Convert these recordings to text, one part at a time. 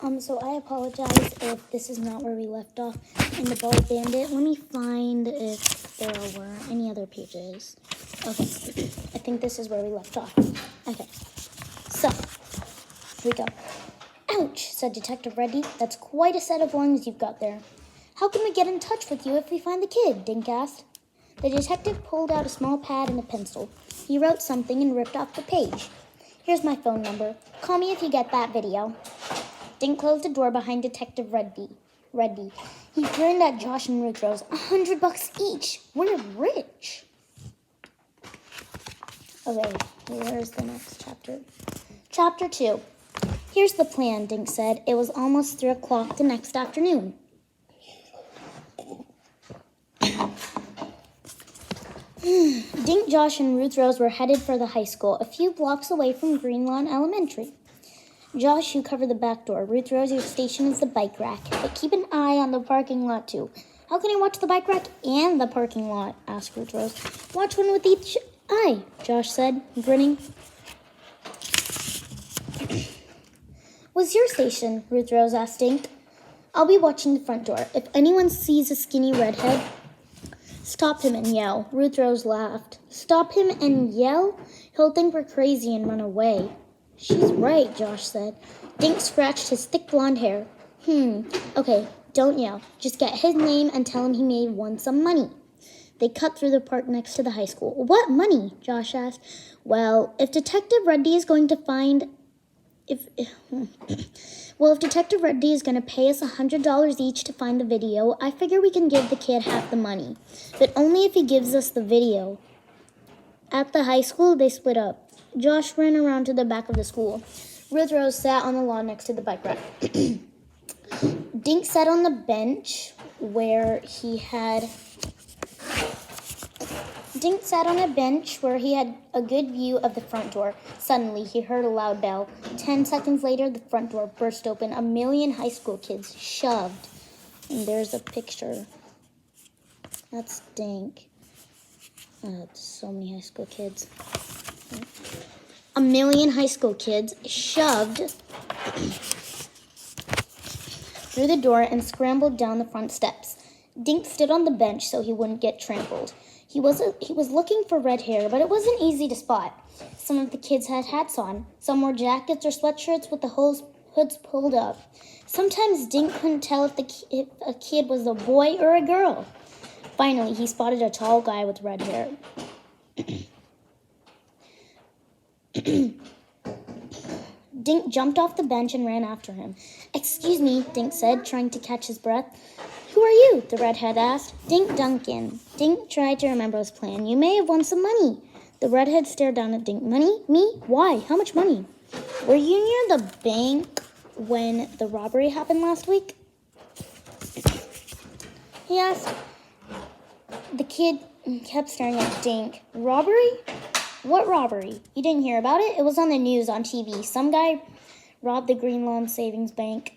So I apologize if this is not where we left off in the Ball Bandit. Let me find if there were any other pages. Okay, I think this is where we left off. Okay, so, here we go. Ouch, said Detective Reddy. That's quite a set of lungs you've got there. How can we get in touch with you if we find the kid? Dink asked. The detective pulled out a small pad and a pencil. He wrote something and ripped off the page. Here's my phone number. Call me if you get that video. Dink closed the door behind Detective Reddy. He grinned at Josh and Ruth Rose. $100 each. We're rich. Okay, where's the next chapter? Chapter 2. Here's the plan, Dink said. It was almost 3 o'clock the next afternoon. Dink, Josh, and Ruth Rose were headed for the high school, a few blocks away from Green Lawn Elementary. Josh, you cover the back door. Ruth Rose, your station is the bike rack. But keep an eye on the parking lot, too. How can I watch the bike rack and the parking lot? Asked Ruth Rose. Watch one with each eye, Josh said, grinning. What's your station? Ruth Rose asked Dink. I'll be watching the front door. If anyone sees a skinny redhead, stop him and yell. Ruth Rose laughed. Stop him and yell? He'll think we're crazy and run away. She's right, Josh said. Dink scratched his thick blonde hair. Okay, don't yell. Just get his name and tell him he may have won some money. They cut through the park next to the high school. What money? Josh asked. Well, if Detective Reddy is going to pay us $100 each to find the video, I figure we can give the kid half the money. But only if he gives us the video. At the high school, they split up. Josh ran around to the back of the school. Ruth Rose sat on the lawn next to the bike rack. Dink sat on the bench where he had a good view of the front door. Suddenly, he heard a loud bell. 10 seconds later, the front door burst open. 1 million high school kids shoved. And there's a picture. That's Dink. So many high school kids. 1 million high school kids shoved through the door and scrambled down the front steps. Dink stood on the bench so he wouldn't get trampled. He was looking for red hair, but it wasn't easy to spot. Some of the kids had hats on. Some wore jackets or sweatshirts with the hoods pulled up. Sometimes Dink couldn't tell if a kid was a boy or a girl. Finally, he spotted a tall guy with red hair. Dink jumped off the bench and ran after him. Excuse me, Dink said, trying to catch his breath. Who are you? The redhead asked. Dink Duncan. Dink tried to remember his plan. You may have won some money. The redhead stared down at Dink. Money? Me? Why? How much money? Were you near the bank when the robbery happened last week? He asked. The kid kept staring at Dink. Robbery? What robbery? You didn't hear about it? It was on the news on TV. Some guy robbed the Green Lawn Savings Bank.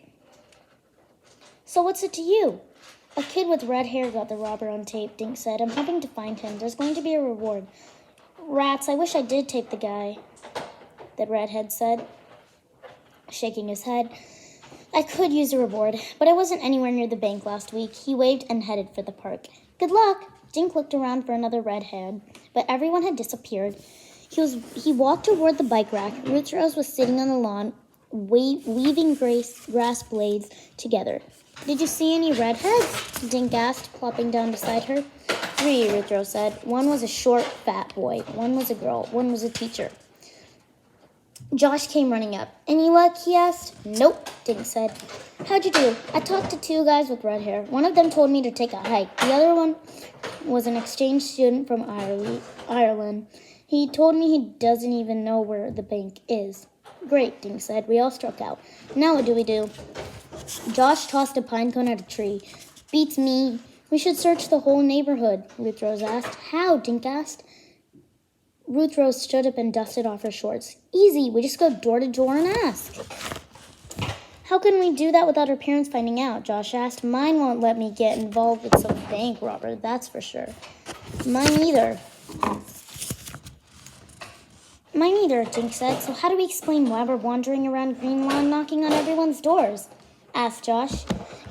So what's it to you? A kid with red hair got the robber on tape, Dink said. I'm hoping to find him. There's going to be a reward. Rats, I wish I did tape the guy, the redhead said, shaking his head. I could use a reward, but I wasn't anywhere near the bank last week. He waved and headed for the park. Good luck. Dink looked around for another redhead, but everyone had disappeared. He walked toward the bike rack. Ruth Rose was sitting on the lawn, weaving grass blades together. Did you see any redheads? Dink asked, plopping down beside her. 3, Ruth Rose said. One was a short, fat boy. One was a girl. One was a teacher. Josh came running up. Any luck? He asked. Nope, Dink said. How'd you do? I talked to 2 guys with red hair. One of them told me to take a hike. The other one was an exchange student from Ireland. He told me he doesn't even know where the bank is. Great, Dink said. We all struck out. Now what do we do? Josh tossed a pine cone at a tree. Beats me. We should search the whole neighborhood, Ruth Rose asked. How? Dink asked. Ruth Rose stood up and dusted off her shorts. Easy, we just go door to door and ask. How can we do that without our parents finding out? Josh asked. Mine won't let me get involved with some bank robber, that's for sure. Mine either. Mine either, Dink said. So how do we explain why we're wandering around Green Lawn knocking on everyone's doors? Asked Josh.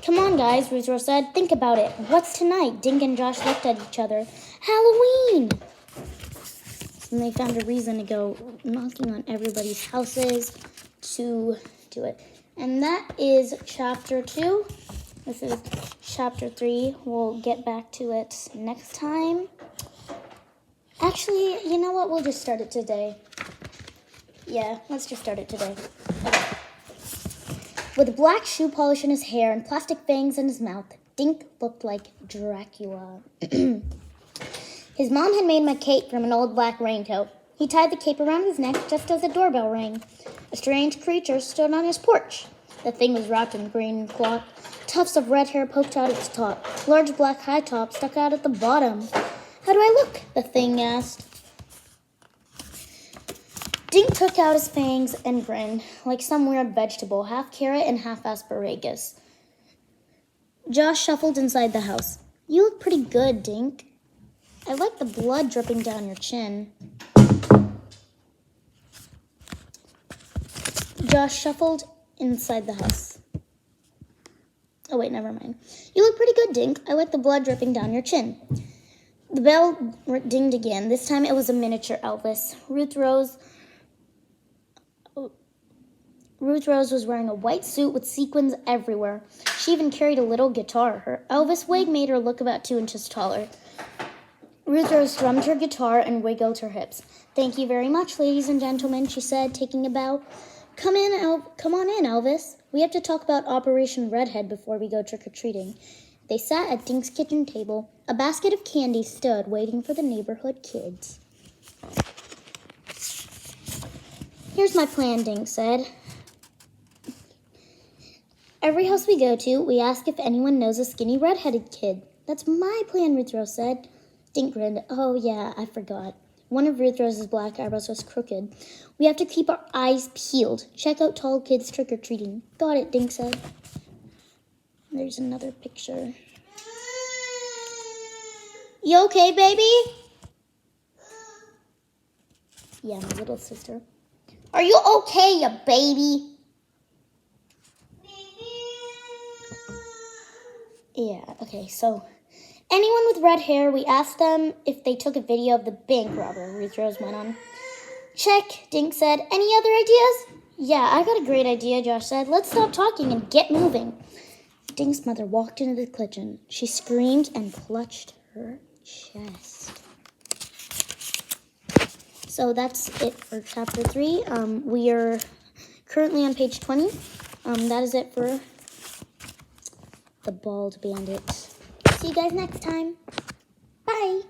Come on, guys, Ruth Rose said. Think about it. What's tonight? Dink and Josh looked at each other. Halloween! And they found a reason to go knocking on everybody's houses to do it. And that is chapter 2. This is chapter 3. We'll get back to it next time. Actually, you know what? We'll just start it today. Yeah, let's just start it today. Okay. With black shoe polish in his hair and plastic fangs in his mouth, Dink looked like Dracula. His mom had made him a cape from an old black raincoat. He tied the cape around his neck just as the doorbell rang. A strange creature stood on his porch. The thing was wrapped in green cloth. Tufts of red hair poked out its top. Large black high top stuck out at the bottom. How do I look? The thing asked. Dink took out his fangs and grinned, like some weird vegetable, half carrot and half asparagus. Josh shuffled inside the house. You look pretty good, Dink. I like the blood dripping down your chin. Josh shuffled inside the house. Oh, wait, never mind. You look pretty good, Dink. I like the blood dripping down your chin. The bell dinged again. This time it was a miniature Elvis. Ruth Rose was wearing a white suit with sequins everywhere. She even carried a little guitar. Her Elvis wig made her look about 2 inches taller. Ruth Rose strummed her guitar and wiggled her hips. Thank you very much, ladies and gentlemen, she said, taking a bow. Come on in, Elvis. We have to talk about Operation Redhead before we go trick-or-treating. They sat at Dink's kitchen table. A basket of candy stood, waiting for the neighborhood kids. Here's my plan, Dink said. Every house we go to, we ask if anyone knows a skinny red-headed kid. That's my plan, Ruth Rose said. Dink grinned. Oh, yeah, I forgot. One of Ruth Rose's black eyebrows was crooked. We have to keep our eyes peeled. Check out tall kids trick-or-treating. Got it, Dink said. There's another picture. You okay, baby? Yeah, my little sister. Are you okay, you baby? Yeah, okay, so anyone with red hair, we asked them if they took a video of the bank robber, Ruth Rose went on. Check, Dink said. Any other ideas? Yeah, I got a great idea, Josh said. Let's stop talking and get moving. Dink's mother walked into the kitchen. She screamed and clutched her chest. So that's it for chapter 3. We are currently on page 20. That is it for The Bald Bandit. See you guys next time. Bye.